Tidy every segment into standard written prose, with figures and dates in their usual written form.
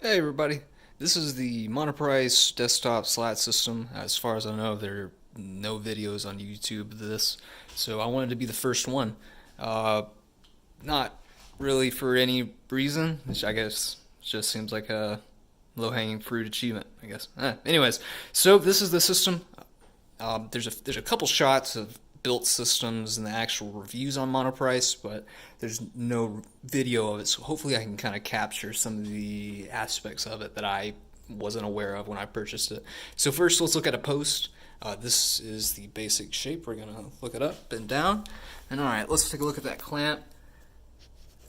Hey everybody, this is the Monoprice desktop slat system. As far as I know, there are no videos on YouTube of this, so I wanted to be the first one. Uh, Not really for any reason, which I guess just seems like a low-hanging fruit achievement, I guess. Anyways, so this is the system. There's a couple shots of built systems and the actual reviews on Monoprice, but there's no video of it. So hopefully I can kind of capture some of the aspects of it that I wasn't aware of when I purchased it. So first, let's look at a post. This is the basic shape. We're gonna look it up and down. And all right, let's take a look at that clamp.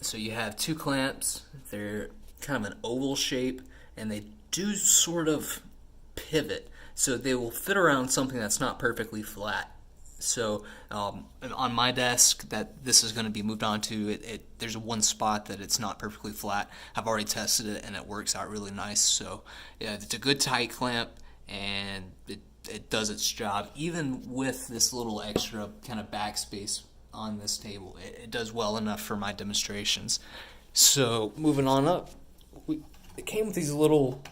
So you have two clamps. They're kind of an oval shape, and they do sort of pivot, so they will fit around something that's not perfectly flat. So on my desk that this is going to be moved onto, there's one spot that it's not perfectly flat. I've already tested it and it works out really nice. So yeah, it's a good tight clamp and it does its job. Even with this little extra kind of backspace on this table, it does well enough for my demonstrations. So moving on up, it came with these little,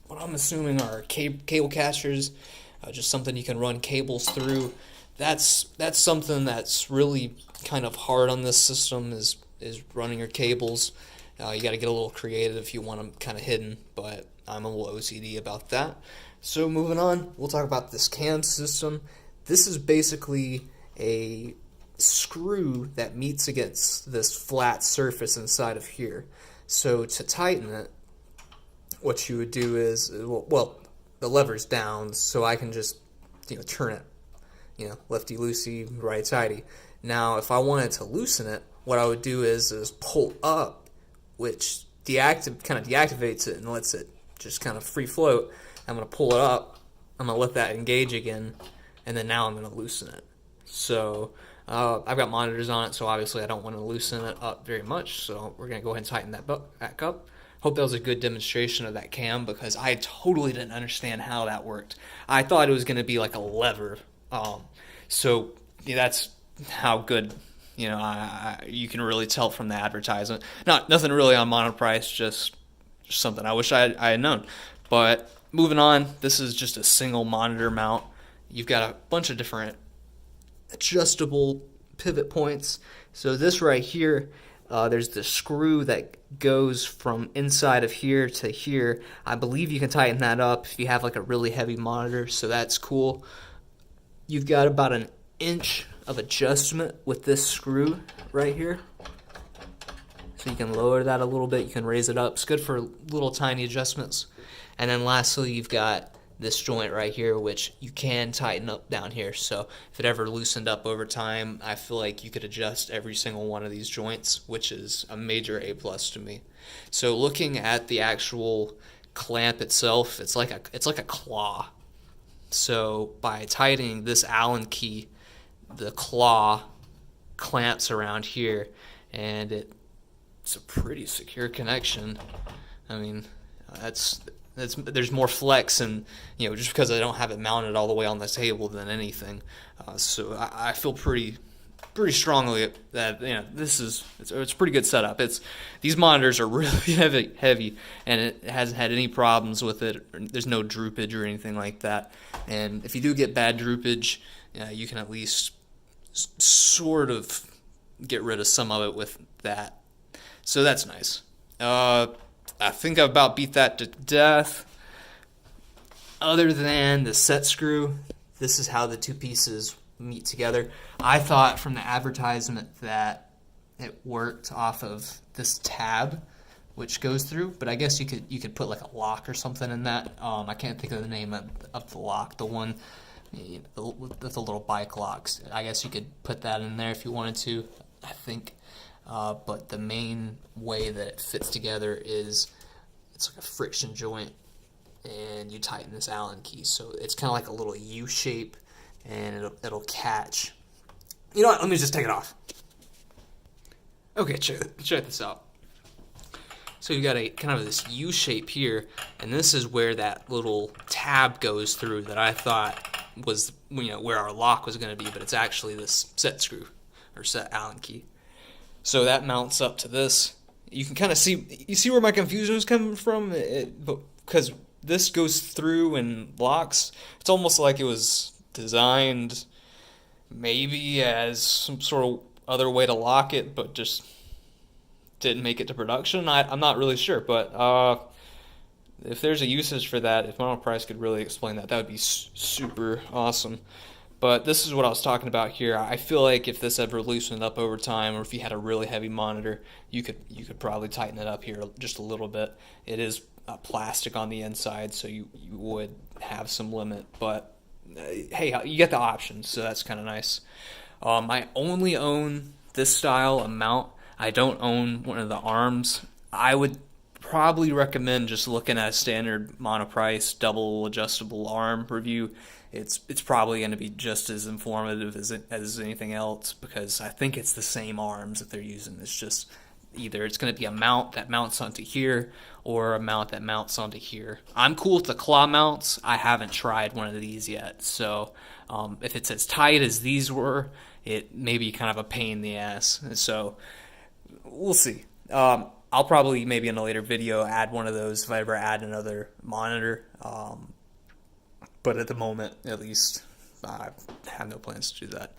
what I'm assuming are cable casters, just something you can run cables through. That's something that's really kind of hard on this system is running your cables. You got to get a little creative if you want them kind of hidden, but I'm a little OCD about that. So moving on, we'll talk about this cam system. This is basically a screw that meets against this flat surface inside of here. So to tighten it, what you would do is, well, the lever's down, so I can just turn it, lefty loosey, righty tighty. Now, if I wanted to loosen it, what I would do is pull up, which kind of deactivates it and lets it just kind of free float. I'm going to pull it up. I'm going to let that engage again, and then now I'm going to loosen it. So I've got monitors on it, so obviously I don't want to loosen it up very much. So we're going to go ahead and tighten that back up. Hope that was a good demonstration of that cam because I totally didn't understand how that worked. I thought it was going to be like a lever. So yeah, that's how good, you can really tell from the advertisement. Nothing really on Monoprice, just something I wish I had known. But moving on, this is just a single monitor mount. You've got a bunch of different adjustable pivot points. So this right here, there's the screw that goes from inside of here to here. I believe you can tighten that up if you have like a really heavy monitor, so that's cool. You've got about an inch of adjustment with this screw right here. So you can lower that a little bit, you can raise it up. It's good for little tiny adjustments. And then lastly, you've got this joint right here, which you can tighten up down here. So if it ever loosened up over time, I feel like you could adjust every single one of these joints, which is a major A plus to me. So looking at the actual clamp itself, it's like a claw. So by tightening this Allen key, the claw clamps around here, and it's a pretty secure connection. I mean, there's more flex, and just because I don't have it mounted all the way on the table than anything. So I feel pretty strongly that it's a pretty good setup. These monitors are really heavy, and it hasn't had any problems with it. There's no droopage or anything like that. And if you do get bad droopage, you can at least sort of get rid of some of it with that. So that's nice. I think I about beat that to death. Other than the set screw, this is how the two pieces meet together. I thought from the advertisement that it worked off of this tab, which goes through, but I guess you could put like a lock or something in that. I can't think of the name of the lock, the one with the little bike locks. I guess you could put that in there if you wanted to, I think. But the main way that it fits together is it's like a friction joint, and you tighten this Allen key. So it's kind of like a little U shape, and it'll catch. You know what? Let me just take it off. Okay, check this out. So you got a kind of this U shape here, and this is where that little tab goes through that I thought was where our lock was going to be, but it's actually this set screw or set Allen key. So that mounts up to this. You can kind of see, you see where my confusion is coming from, because this goes through and locks. It's almost like it was designed maybe as some sort of other way to lock it, but just didn't make it to production. I'm not really sure, but if there's a usage for that, if Monoprice could really explain that, that would be super awesome. But this is what I was talking about here. I feel like if this ever loosened up over time, or if you had a really heavy monitor, you could probably tighten it up here just a little bit. It is plastic on the inside, so you would have some limit. But hey, you get the options, so that's kind of nice. I only own this style of mount. I don't own one of the arms. I would probably recommend just looking at a standard Monoprice double adjustable arm review. It's probably going to be just as informative as anything else, because I think it's the same arms that they're using. It's just either it's going to be a mount that mounts onto here or a mount that mounts onto here. I'm cool with the claw mounts. I haven't tried one of these yet, so if it's as tight as these were, it may be kind of a pain in the ass. So we'll see. I'll probably maybe in a later video add one of those if I ever add another monitor. But at the moment, at least, I have no plans to do that.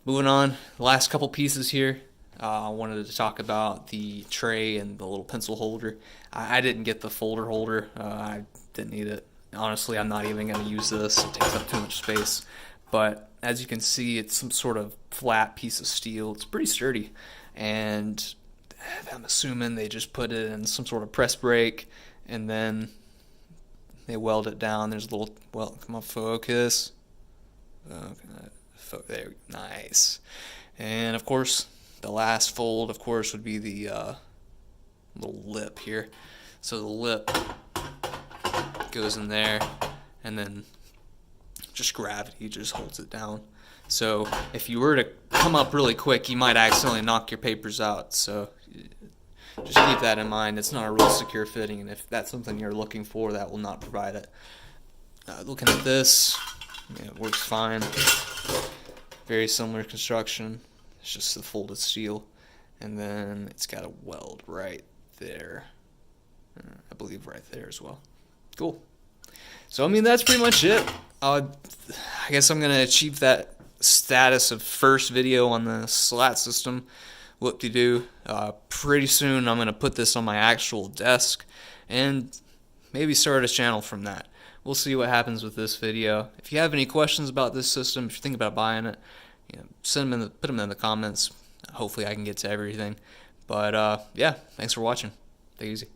Moving on, the last couple pieces here. I wanted to talk about the tray and the little pencil holder. I didn't get the folder holder. I didn't need it. Honestly, I'm not even going to use this. It takes up too much space. But as you can see, it's some sort of flat piece of steel. It's pretty sturdy. And I'm assuming they just put it in some sort of press brake, and then they weld it down. There's a little, well, come on, focus. Okay, there, nice. And of course, the last fold, of course, would be the little lip here. So the lip goes in there, and then just gravity just holds it down. So if you were to come up really quick, you might accidentally knock your papers out. So just keep that in mind. It's not a real secure fitting, and if that's something you're looking for, that will not provide it. Looking at this, yeah, it works fine. Very similar construction. It's just the folded steel, and then it's got a weld right there. I believe right there as well. Cool. So I mean, that's pretty much it. I guess I'm gonna achieve that status of first video on the Slat system. Whoop-de-doo. Pretty soon I'm going to put this on my actual desk and maybe start a channel from that. We'll see what happens with this video. If you have any questions about this system, if you're thinking about buying it, send them put them in the comments. Hopefully I can get to everything. But yeah, thanks for watching. Take it easy.